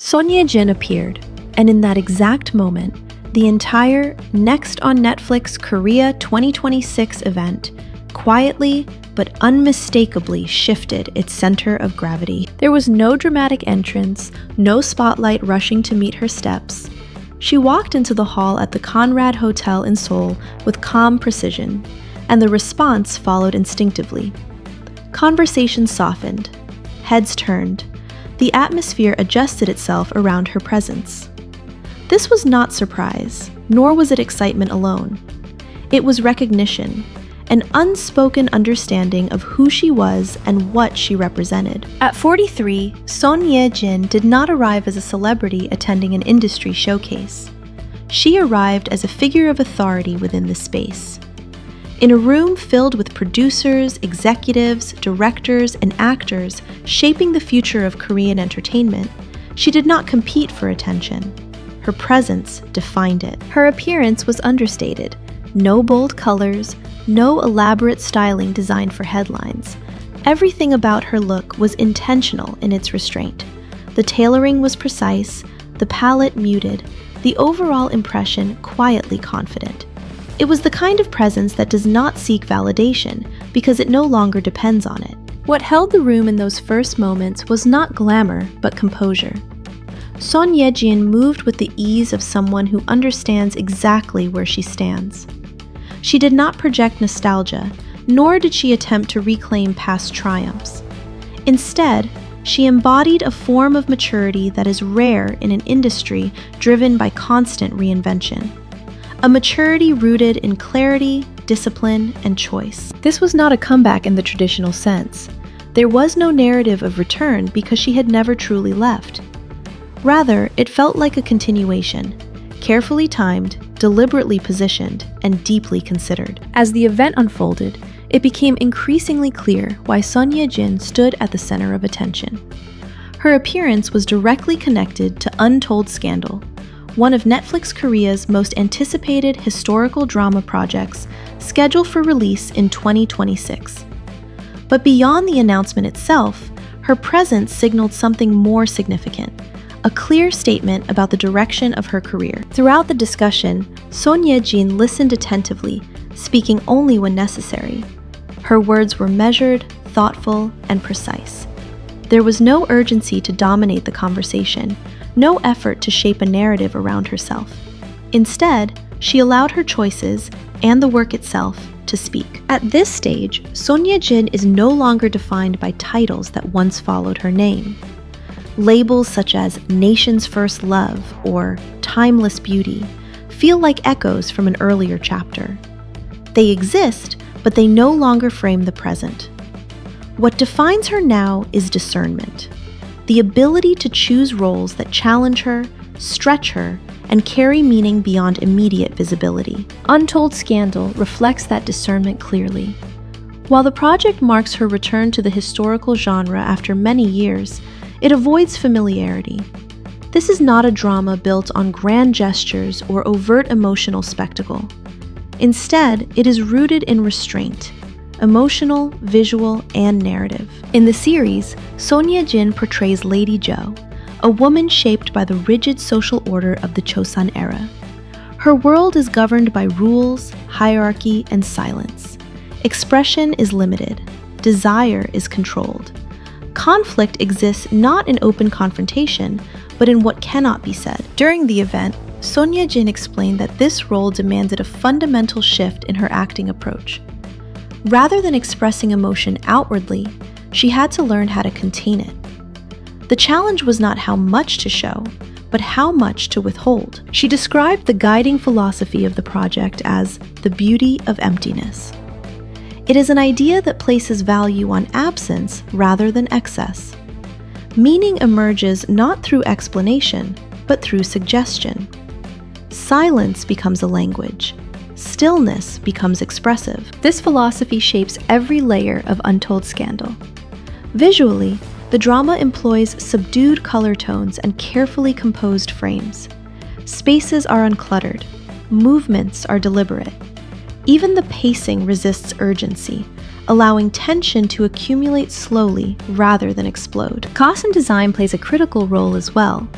Son Ye-jin appeared, and in that exact moment, the entire Next on Netflix Korea 2026 event quietly but unmistakably shifted its center of gravity. There was no dramatic entrance, no spotlight rushing to meet her steps. She walked into the hall at the Conrad Hotel in Seoul with calm precision, and the response followed instinctively. Conversations softened, heads turned. The atmosphere adjusted itself around her presence. This was not surprise, nor was it excitement alone. It was recognition, an unspoken understanding of who she was and what she represented. At 43, Son Ye-jin did not arrive as a celebrity attending an industry showcase. She arrived as a figure of authority within the space. In a room filled with producers, executives, directors, and actors shaping the future of Korean entertainment, she did not compete for attention. Her presence defined it. Her appearance was understated. No bold colors, no elaborate styling designed for headlines. Everything about her look was intentional in its restraint. The tailoring was precise, the palette muted, the overall impression quietly confident. It was the kind of presence that does not seek validation because it no longer depends on it. What held the room in those first moments was not glamour, but composure. Son Ye-jin moved with the ease of someone who understands exactly where she stands. She did not project nostalgia, nor did she attempt to reclaim past triumphs. Instead, she embodied a form of maturity that is rare in an industry driven by constant reinvention. A maturity rooted in clarity, discipline, and choice. This was not a comeback in the traditional sense. There was no narrative of return because she had never truly left. Rather, it felt like a continuation, carefully timed, deliberately positioned, and deeply considered. As the event unfolded, it became increasingly clear why Son Ye-jin stood at the center of attention. Her appearance was directly connected to Untold Scandal, one of Netflix Korea's most anticipated historical drama projects, scheduled for release in 2026. But beyond the announcement itself, her presence signaled something more significant, a clear statement about the direction of her career. Throughout the discussion, Son Ye-jin listened attentively, speaking only when necessary. Her words were measured, thoughtful, and precise. There was no urgency to dominate the conversation, no effort to shape a narrative around herself. Instead, she allowed her choices and the work itself to speak. At this stage, Son Ye-jin is no longer defined by titles that once followed her name. Labels such as Nation's First Love or Timeless Beauty feel like echoes from an earlier chapter. They exist, but they no longer frame the present. What defines her now is discernment. The ability to choose roles that challenge her, stretch her, and carry meaning beyond immediate visibility. Untold Scandal reflects that discernment clearly. While the project marks her return to the historical genre after many years, it avoids familiarity. This is not a drama built on grand gestures or overt emotional spectacle. Instead, it is rooted in restraint, emotional, visual, and narrative. In the series, Son Ye-jin portrays Lady Jo, a woman shaped by the rigid social order of the Chosun era. Her world is governed by rules, hierarchy, and silence. Expression is limited. Desire is controlled. Conflict exists not in open confrontation, but in what cannot be said. During the event, Son Ye-jin explained that this role demanded a fundamental shift in her acting approach. Rather than expressing emotion outwardly, she had to learn how to contain it. The challenge was not how much to show, but how much to withhold. She described the guiding philosophy of the project as the beauty of emptiness. It is an idea that places value on absence rather than excess. Meaning emerges not through explanation, but through suggestion. Silence becomes a language. Stillness becomes expressive. This philosophy shapes every layer of Untold Scandal. Visually, the drama employs subdued color tones and carefully composed frames. Spaces are uncluttered. Movements are deliberate. Even the pacing resists urgency, allowing tension to accumulate slowly rather than explode. Costume design plays a critical role as well.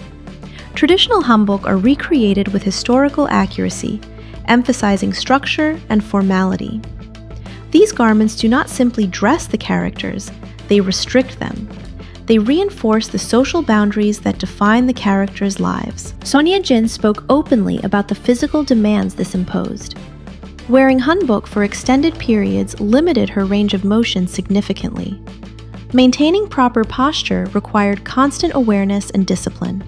Traditional hanbok are recreated with historical accuracy, emphasizing structure and formality. These garments do not simply dress the characters, they restrict them. They reinforce the social boundaries that define the characters' lives. Sonia Jyn spoke openly about the physical demands this imposed. Wearing hanbok for extended periods limited her range of motion significantly. Maintaining proper posture required constant awareness and discipline.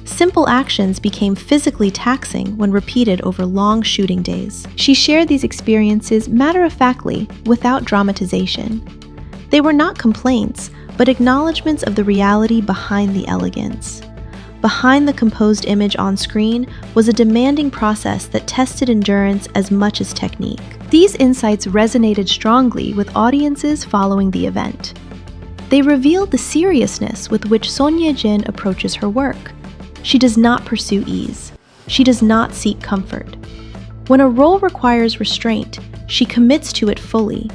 Simple actions became physically taxing when repeated over long shooting days. She shared these experiences matter-of-factly, without dramatization. They were not complaints, but acknowledgments of the reality behind the elegance. Behind the composed image on screen was a demanding process that tested endurance as much as technique. These insights resonated strongly with audiences following the event. They revealed the seriousness with which Son Ye-jin approaches her work. She does not pursue ease. She does not seek comfort. When a role requires restraint, she commits to it fully,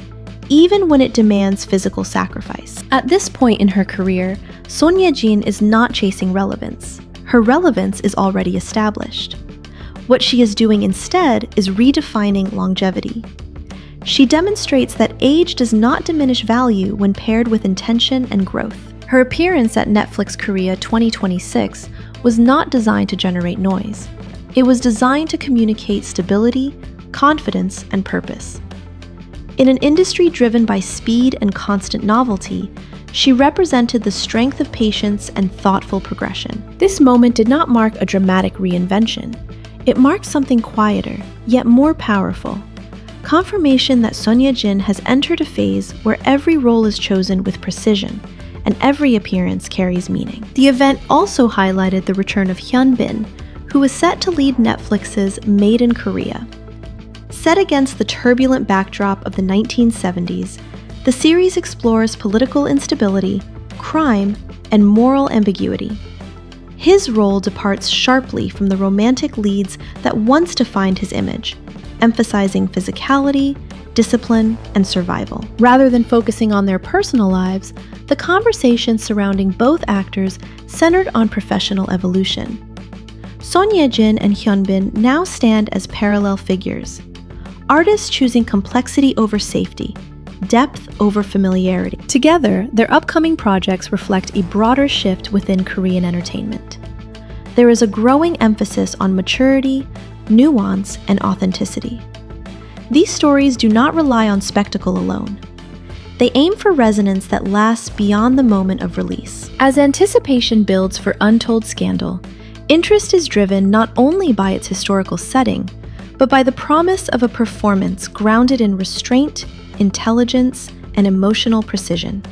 even when it demands physical sacrifice. At this point in her career, Son Ye-jin is not chasing relevance. Her relevance is already established. What she is doing instead is redefining longevity. She demonstrates that age does not diminish value when paired with intention and growth. Her appearance at Netflix Korea 2026 was not designed to generate noise. It was designed to communicate stability, confidence, and purpose. In an industry driven by speed and constant novelty, she represented the strength of patience and thoughtful progression. This moment did not mark a dramatic reinvention. It marked something quieter, yet more powerful. Confirmation that Son Ye-jin has entered a phase where every role is chosen with precision, and every appearance carries meaning. The event also highlighted the return of Hyun Bin, who was set to lead Netflix's Made in Korea. Set against the turbulent backdrop of the 1970s, the series explores political instability, crime, and moral ambiguity. His role departs sharply from the romantic leads that once defined his image, emphasizing physicality, discipline, and survival. Rather than focusing on their personal lives, the conversation surrounding both actors centered on professional evolution. Son Ye-jin and Hyun Bin now stand as parallel figures, artists choosing complexity over safety, depth over familiarity. Together, their upcoming projects reflect a broader shift within Korean entertainment. There is a growing emphasis on maturity, nuance, and authenticity. These stories do not rely on spectacle alone. They aim for resonance that lasts beyond the moment of release. As anticipation builds for Untold Scandal, interest is driven not only by its historical setting, but by the promise of a performance grounded in restraint, intelligence, and emotional precision.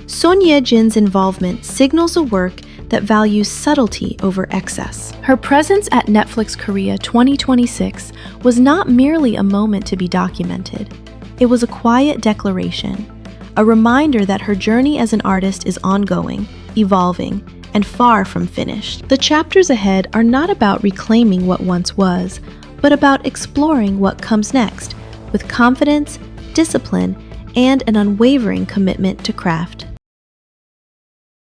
Son Ye-jin's involvement signals a work that values subtlety over excess. Her presence at Netflix Korea 2026 was not merely a moment to be documented. It was a quiet declaration, a reminder that her journey as an artist is ongoing, evolving, and far from finished. The chapters ahead are not about reclaiming what once was, but about exploring what comes next, with confidence, discipline, and an unwavering commitment to craft.